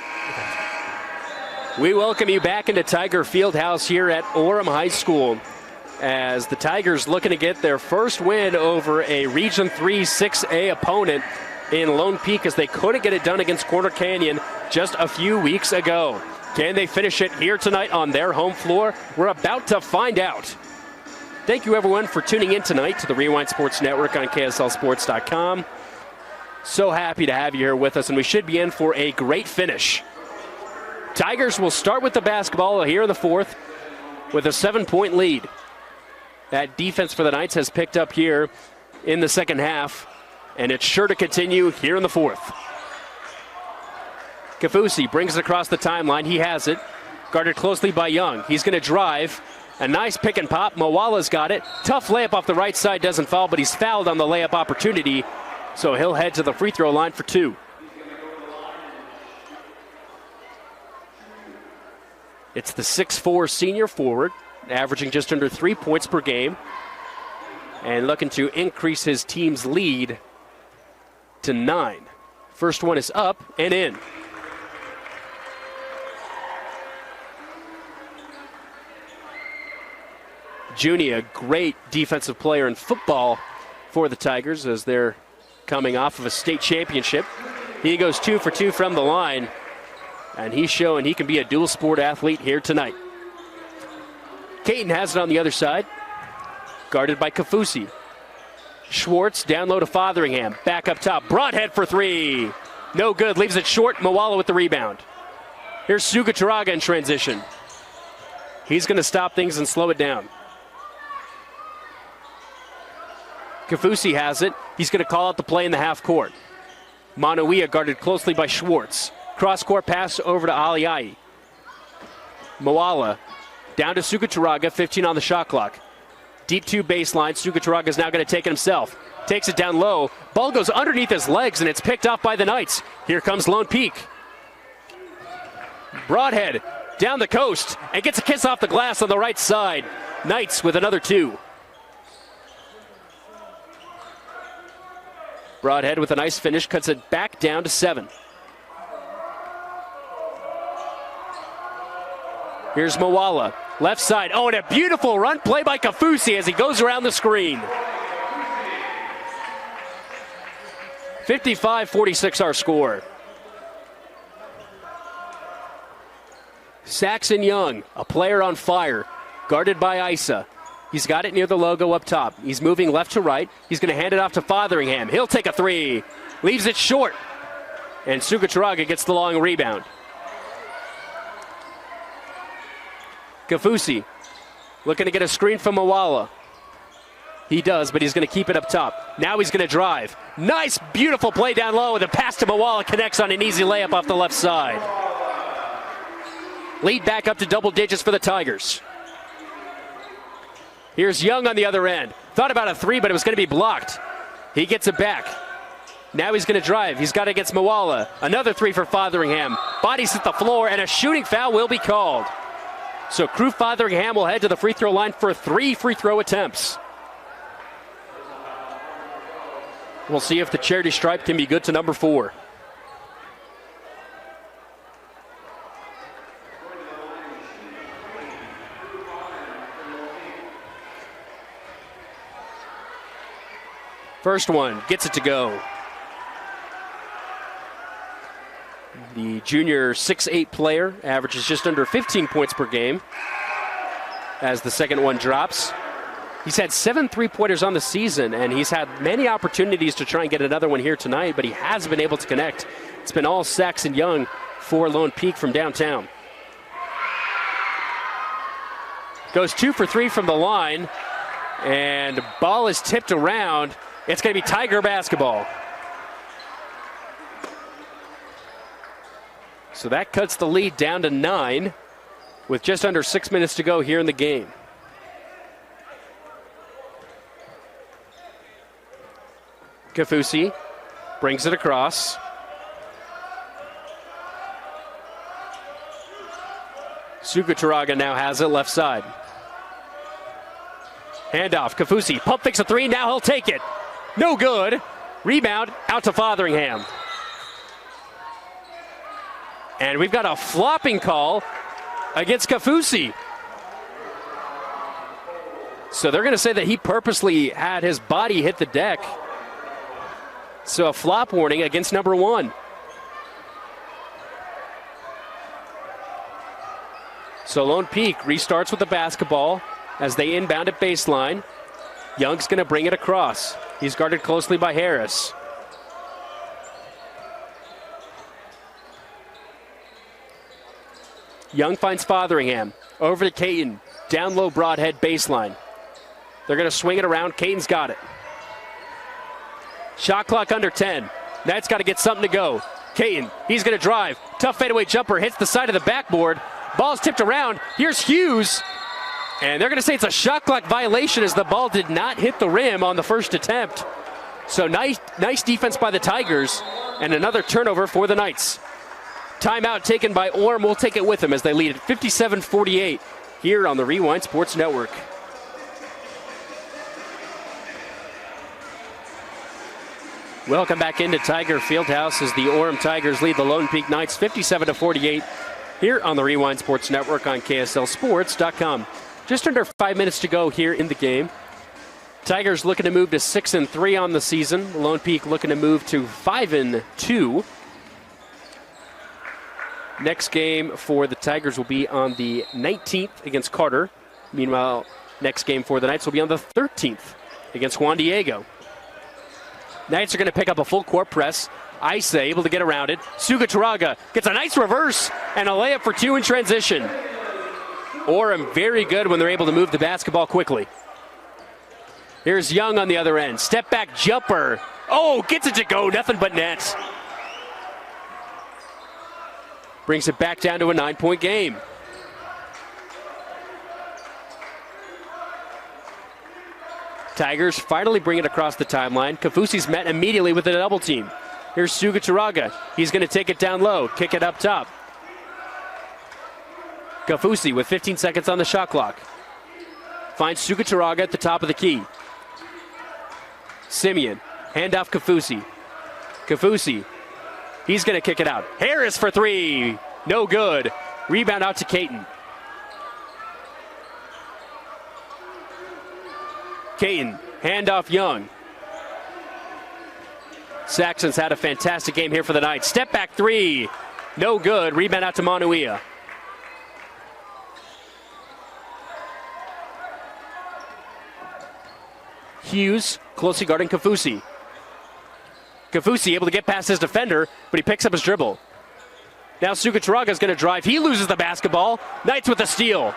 We welcome you back into Tiger Fieldhouse here at Orem High School as the Tigers looking to get their first win over a Region 3 6A opponent in Lone Peak as they couldn't get it done against Corner Canyon just a few weeks ago. Can they finish it here tonight on their home floor? We're about to find out. Thank you, everyone, for tuning in tonight to the Rewind Sports Network on KSLSports.com. So happy to have you here with us, and we should be in for a great finish. Tigers will start with the basketball here in the fourth with a 7-point lead. That defense for the Knights has picked up here in the second half, and it's sure to continue here in the fourth. Kafusi brings it across the timeline. He has it. Guarded closely by Young. He's going to drive. A nice pick and pop. Moala's got it. Tough layup off the right side. Doesn't foul, but he's fouled on the layup opportunity. So he'll head to the free throw line for two. It's the 6'4" senior forward, averaging just under 3 points per game. And looking to increase his team's lead to 9. First one is up and in. Juni, a great defensive player in football for the Tigers as they're coming off of a state championship. He goes 2 for 2 from the line, and he's showing he can be a dual sport athlete here tonight. Caton has it on the other side, guarded by Kafusi. Schwartz down low to Fotheringham, back up top, Broadhead for three. No good, leaves it short. Moala with the rebound. Here's Suga Turaga in transition. He's going to stop things and slow it down. Kafusi has it. He's going to call out the play in the half court. Manuia guarded closely by Schwartz. Cross-court pass over to Aliai. Moala down to Suga Turaga, 15 on the shot clock. Deep two baseline. Suga Turaga is now going to take it himself. Takes it down low. Ball goes underneath his legs, and it's picked off by the Knights. Here comes Lone Peak. Broadhead down the coast and gets a kiss off the glass on the right side. Knights with another two. Broadhead with a nice finish, cuts it back down to 7. Here's Moala, left side. Oh, and a beautiful run play by Kafusi as he goes around the screen. 55-46 our score. Saxon Young, a player on fire, guarded by Isa. He's got it near the logo up top. He's moving left to right. He's going to hand it off to Fotheringham. He'll take a three. Leaves it short. And Sugacharaga gets the long rebound. Kafusi looking to get a screen from Mawala. He does, but he's going to keep it up top. Now he's going to drive. Nice, beautiful play down low, and the pass to Mawala connects on an easy layup off the left side. Lead back up to double digits for the Tigers. Here's Young on the other end. Thought about a three, but it was going to be blocked. He gets it back. Now he's going to drive. He's got it against Mawala. Another three for Fotheringham. Bodies hit the floor, and a shooting foul will be called. So Crew Fotheringham will head to the free throw line for 3 free throw attempts. We'll see if the charity stripe can be good to number 4. First one, gets it to go. The junior 6'8" player averages just under 15 points per game as the second one drops. He's had 7 3-pointers on the season, and he's had many opportunities to try and get another one here tonight, but he hasn't been able to connect. It's been all Saxon Young for Lone Peak from downtown. Goes 2 for 3 from the line, and ball is tipped around. It's going to be Tiger basketball. So that cuts the lead down to 9 with just under 6 minutes to go here in the game. Kafusi brings it across. Sugacharaga now has it left side. Handoff, Kafusi, pump fakes a three, now he'll take it. No good. Rebound out to Fotheringham. And we've got a flopping call against Kafusi. So they're going to say that he purposely had his body hit the deck. So a flop warning against number 1. So Lone Peak restarts with the basketball as they inbound at baseline. Young's going to bring it across. He's guarded closely by Harris. Young finds Fotheringham. Over to Caton. Down low, broadhead baseline. They're going to swing it around. Caton's got it. Shot clock under 10. Knight's got to get something to go. Caton, he's going to drive. Tough fadeaway jumper, hits the side of the backboard. Ball's tipped around. Here's Hughes. And they're going to say it's a shot clock violation as the ball did not hit the rim on the first attempt. So nice defense by the Tigers, and another turnover for the Knights. Timeout taken by Orem. We'll take it with them as they lead at 57-48 here on the Rewind Sports Network. Welcome back into Tiger Fieldhouse as the Orem Tigers lead the Lone Peak Knights 57-48 here on the Rewind Sports Network on KSLSports.com. Just under 5 minutes to go here in the game. Tigers looking to move to 6-3 on the season. Lone Peak looking to move to 5-2. Next game for the Tigers will be on the 19th against Carter. Meanwhile, next game for the Knights will be on the 13th against Juan Diego. Knights are going to pick up a full court press. Isa able to get around it. Sugacharaga gets a nice reverse and a layup for 2 in transition. Orem very good when they're able to move the basketball quickly. Here's Young on the other end. Step back jumper. Oh, gets it to go. Nothing but net. Brings it back down to a 9-point game. Tigers finally bring it across the timeline. Kafusi's met immediately with a double team. Here's Sugacharaga. He's going to take it down low, kick it up top. Kafusi with 15 seconds on the shot clock. Finds Sugacharaga at the top of the key. Simeon, handoff Kafusi. Kafusi, he's going to kick it out. Harris for 3, no good. Rebound out to Caton. Caton, handoff Young. Saxon's had a fantastic game here for the Knights. Step back 3, no good. Rebound out to Manuia. Hughes closely guarding Kafusi. Kafusi able to get past his defender, but he picks up his dribble. Now Sugacharaga is going to drive. He loses the basketball. Knights with a steal.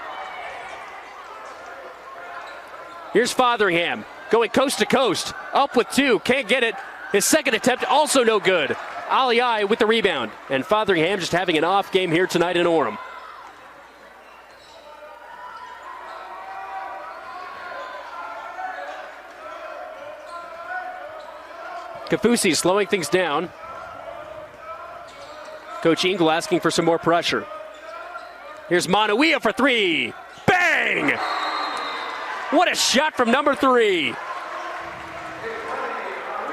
Here's Fotheringham going coast to coast. Up with 2. Can't get it. His second attempt also no good. Aliai with the rebound. And Fotheringham just having an off game here tonight in Orem. Kafusi slowing things down. Coach Engel asking for some more pressure. Here's Manuia for 3. Bang! What a shot from number 3.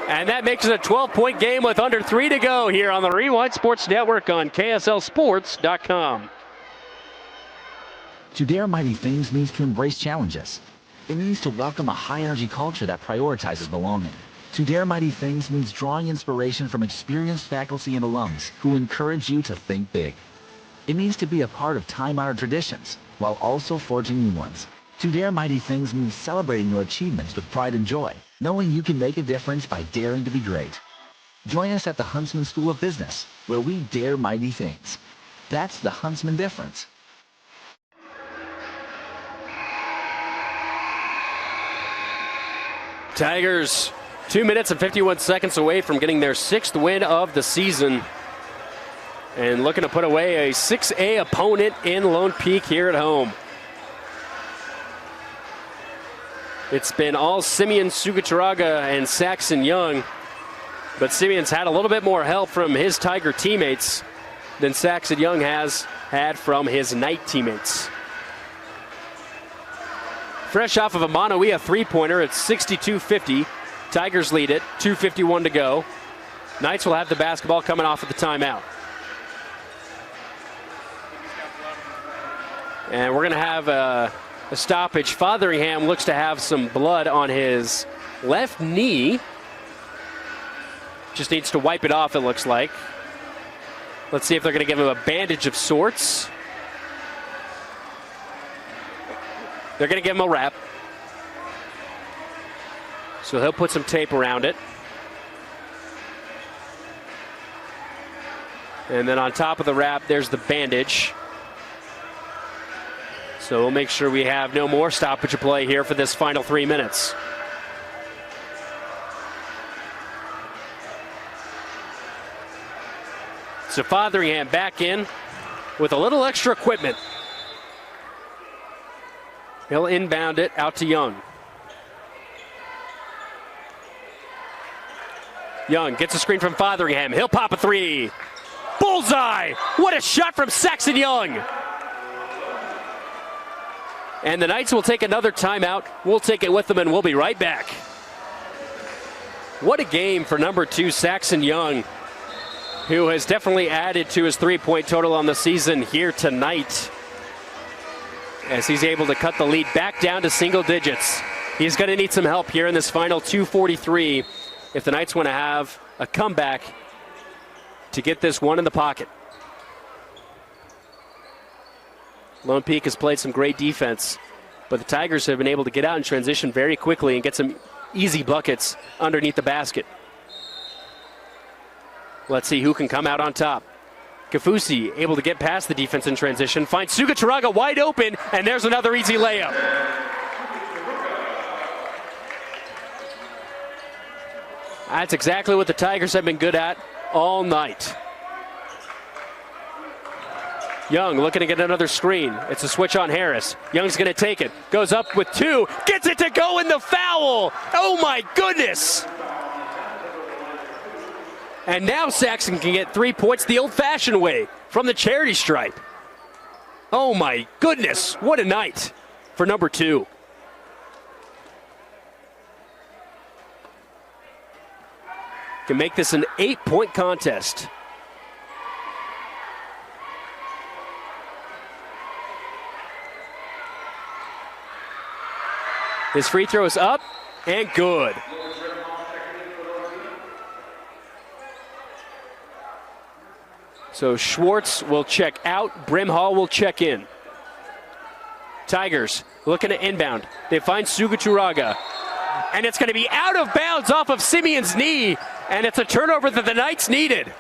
And that makes it a 12-point game with under 3 to go here on the Rewind Sports Network on KSLSports.com. To dare mighty things means to embrace challenges. It means to welcome a high-energy culture that prioritizes belonging. To dare mighty things means drawing inspiration from experienced faculty and alums who encourage you to think big. It means to be a part of time-honored traditions while also forging new ones. To dare mighty things means celebrating your achievements with pride and joy, knowing you can make a difference by daring to be great. Join us at the Huntsman School of Business, where we dare mighty things. That's the Huntsman difference. Tigers 2 minutes and 51 seconds away from getting their 6th win of the season. And looking to put away a 6A opponent in Lone Peak here at home. It's been all Simeon Sugacharaga and Saxon Young, but Simeon's had a little bit more help from his Tiger teammates than Saxon Young has had from his Knight teammates. Fresh off of a Manuia 3-pointer at 62-50. Tigers lead it, 2:51 to go. Knights will have the basketball coming off of the timeout. And we're going to have a stoppage. Fotheringham looks to have some blood on his left knee. Just needs to wipe it off, it looks like. Let's see if they're going to give him a bandage of sorts. They're going to give him a wrap. So he'll put some tape around it. And then on top of the wrap, there's the bandage. So we'll make sure we have no more stoppage of play here for this final 3 minutes. So Fotheringham back in with a little extra equipment. He'll inbound it out to Young. Young gets a screen from Fotheringham. He'll pop a 3. Bullseye! What a shot from Saxon Young! And the Knights will take another timeout. We'll take it with them, and we'll be right back. What a game for number 2, Saxon Young, who has definitely added to his 3-point total on the season here tonight, as he's able to cut the lead back down to single digits. He's going to need some help here in this final 2:43 if the Knights want to have a comeback to get this one in the pocket. Lone Peak has played some great defense, but the Tigers have been able to get out in transition very quickly and get some easy buckets underneath the basket. Let's see who can come out on top. Kafusi able to get past the defense in transition, finds Sugacharaga wide open, and there's another easy layup. That's exactly what the Tigers have been good at all night. Young looking to get another screen. It's a switch on Harris. Young's going to take it. Goes up with 2. Gets it to go in the foul. Oh my goodness. And now Saxon can get 3 points the old-fashioned way from the charity stripe. Oh my goodness. What a night for number 2. Can make this an 8-point contest. His free throw is up and good. So Schwartz will check out. Brimhall will check in. Tigers looking to inbound. They find Sugacharaga. And it's going to be out of bounds off of Simeon's knee. And it's a turnover that the Knights needed.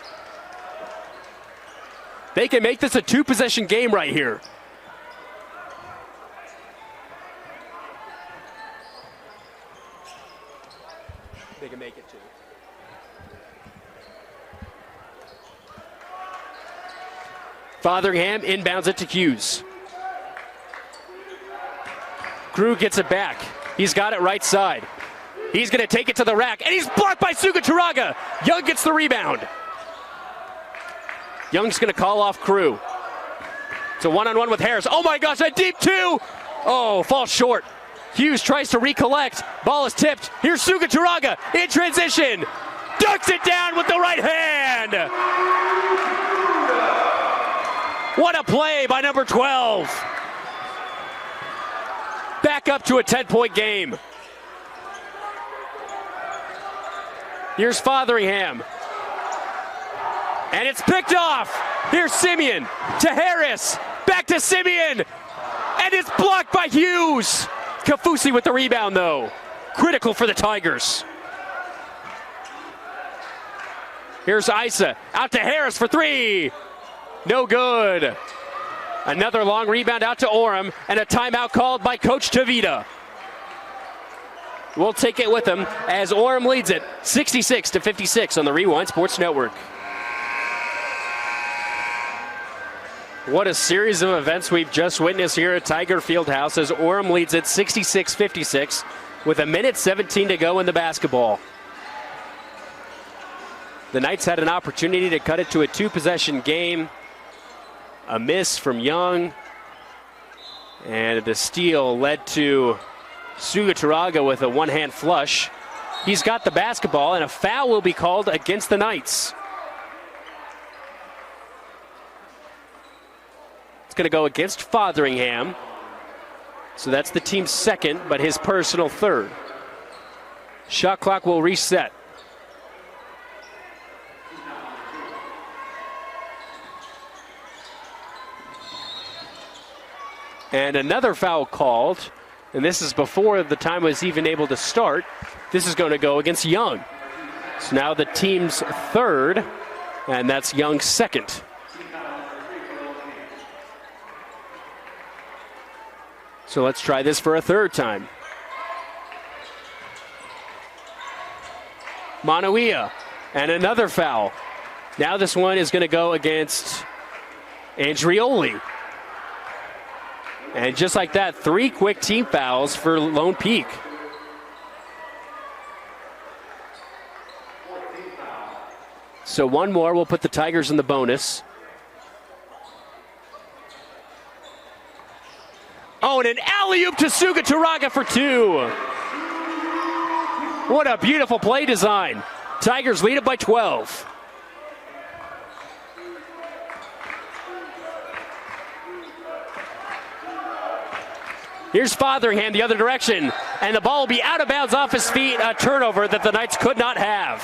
They can make this a two-possession game right here. They can make it too. Fotheringham inbounds it to Hughes. Crew gets it back. He's got it right side. He's going to take it to the rack, and he's blocked by Suga Turaga. Young gets the rebound. Young's going to call off Crew. It's a one-on-one with Harris. Oh my gosh, a deep two! Oh, falls short. Hughes tries to recollect. Ball is tipped. Here's Suga Turaga in transition. Ducks it down with the right hand. What a play by number 12. Back up to a 10-point game. Here's Fotheringham. And it's picked off. Here's Simeon to Harris. Back to Simeon. And it's blocked by Hughes. Kafusi with the rebound, though. Critical for the Tigers. Here's Isa. Out to Harris for three. No good. Another long rebound out to Orem, and a timeout called by Coach Tavita. We'll take it with him as Orem leads it 66-56 on the Rewind Sports Network. What a series of events we've just witnessed here at Tiger Fieldhouse as Orem leads it 66-56 with 1:17 to go in the basketball. The Knights had an opportunity to cut it to a two-possession game. A miss from Young, and the steal led to Suga Turaga with a one-hand flush. He's got the basketball, and a foul will be called against the Knights. It's going to go against Fotheringham. So that's the team's second, but his personal third. Shot clock will reset. And another foul called, and this is before the time was even able to start. This is going to go against Young. So now the team's third, and that's Young's second. So let's try this for a third time. Manuia, and another foul. Now this one is going to go against Andrioli. And just like that, 3 quick team fouls for Lone Peak. So one more will put the Tigers in the bonus. Oh, and an alley-oop to Suga Turaga for 2. What a beautiful play design. Tigers lead it by 12. Here's Fotheringham the other direction, and the ball will be out of bounds off his feet, a turnover that the Knights could not have.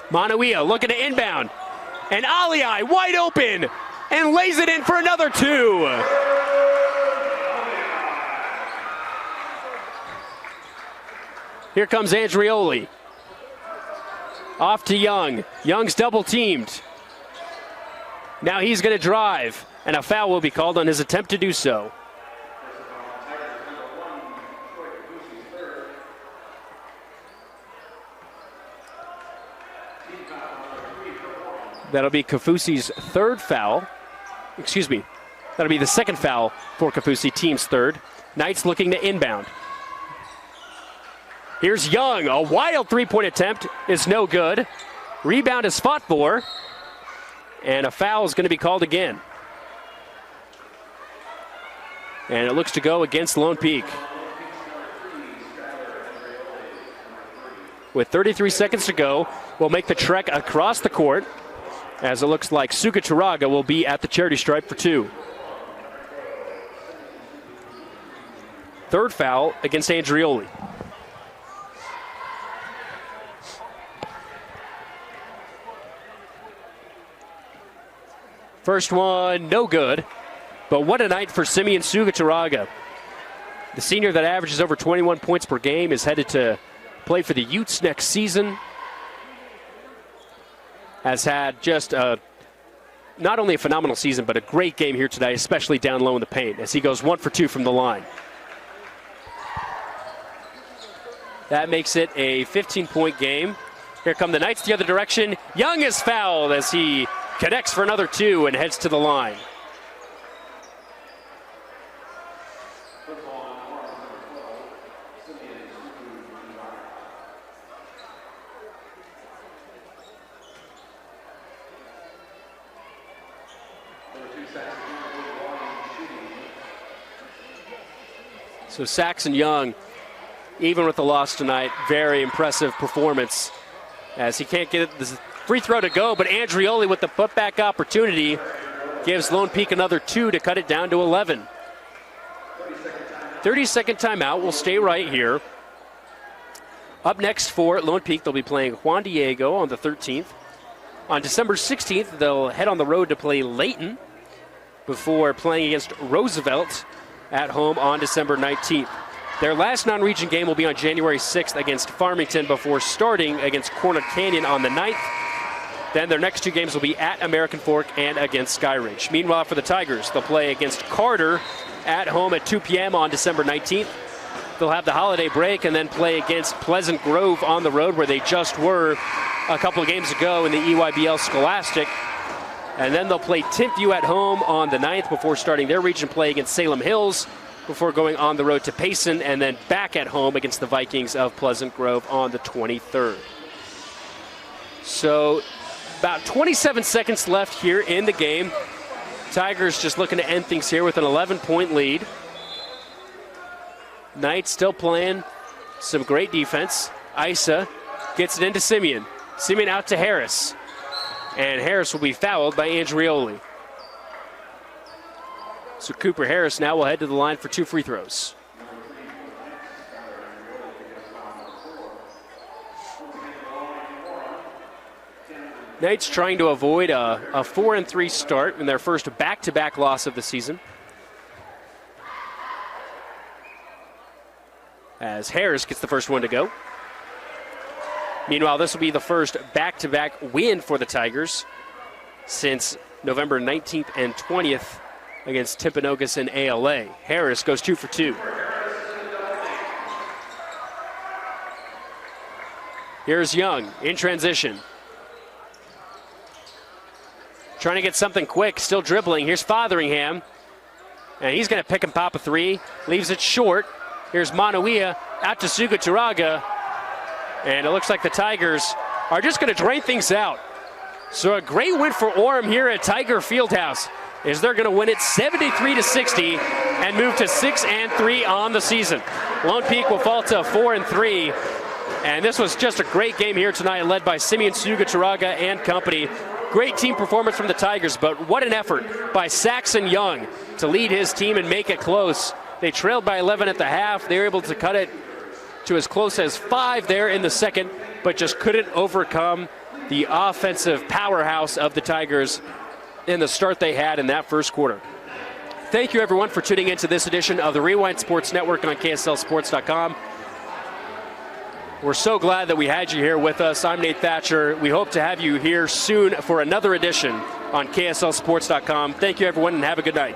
Manuia looking to inbound, and Aliai wide open, and lays it in for another 2. Here comes Andrioli. Off to Young. Young's double teamed. Now he's going to drive, and a foul will be called on his attempt to do so. That'll be Kafusi's third foul. Excuse me. That'll be the second foul for Kafusi, team's third. Knights looking to inbound. Here's Young. A wild three-point attempt is no good. Rebound is fought for. And a foul is going to be called again. And it looks to go against Lone Peak. With 33 seconds to go, we'll make the trek across the court, as it looks like Suga Turaga will be at the charity stripe for 2. Third foul against Andrioli. First one, no good. But what a night for Simeon Sugataraga. The senior that averages over 21 points per game is headed to play for the Utes next season. Has had just not only a phenomenal season, but a great game here today, especially down low in the paint, as he goes 1 for 2 from the line. That makes it a 15-point game. Here come the Knights the other direction. Young is fouled as he connects for another 2 and heads to the line. So Saxon Young, even with the loss tonight, very impressive performance as he can't get the free throw to go, but Andrioli with the putback opportunity gives Lone Peak another 2 to cut it down to 11. 30-second timeout. We'll stay right here. Up next for Lone Peak, they'll be playing Juan Diego on the 13th. On December 16th, they'll head on the road to play Layton before playing against Roosevelt at home on December 19th. Their last non-region game will be on January 6th against Farmington before starting against Corner Canyon on the 9th. Then their next 2 games will be at American Fork and against Skyridge. Meanwhile, for the Tigers, they'll play against Carter at home at 2 p.m. on December 19th. They'll have the holiday break and then play against Pleasant Grove on the road, where they just were a couple of games ago in the EYBL Scholastic. And then they'll play Timpview at home on the 9th before starting their region play against Salem Hills, before going on the road to Payson and then back at home against the Vikings of Pleasant Grove on the 23rd. So about 27 seconds left here in the game. Tigers just looking to end things here with an 11-point lead. Knights still playing some great defense. Isa gets it into Simeon. Simeon out to Harris. And Harris will be fouled by Andrioli. So Cooper Harris now will head to the line for 2 free throws. Knights trying to avoid a 4-3 start in their first back-to-back loss of the season, as Harris gets the first one to go. Meanwhile, this will be the first back-to-back win for the Tigers since November 19th and 20th against Timpanogos and ALA. Harris goes 2 for 2. Here's Young in transition. Trying to get something quick, still dribbling. Here's Fotheringham. And he's going to pick and pop a 3. Leaves it short. Here's Manuia out to Sugataraga. And it looks like the Tigers are just going to drain things out. So a great win for Orem here at Tiger Fieldhouse, as they're going to win it 73-60 and move to 6-3 on the season. Lone Peak will fall to 4-3. And this was just a great game here tonight, led by Simeon Sugataraga and company. Great team performance from the Tigers, but what an effort by Saxon Young to lead his team and make it close. They trailed by 11 at the half. They were able to cut it to as close as 5 there in the second, but just couldn't overcome the offensive powerhouse of the Tigers in the start they had in that first quarter. Thank you, everyone, for tuning into this edition of the Rewind Sports Network on KSLSports.com. We're so glad that we had you here with us. I'm Nate Thatcher. We hope to have you here soon for another edition on KSLSports.com. Thank you, everyone, and have a good night.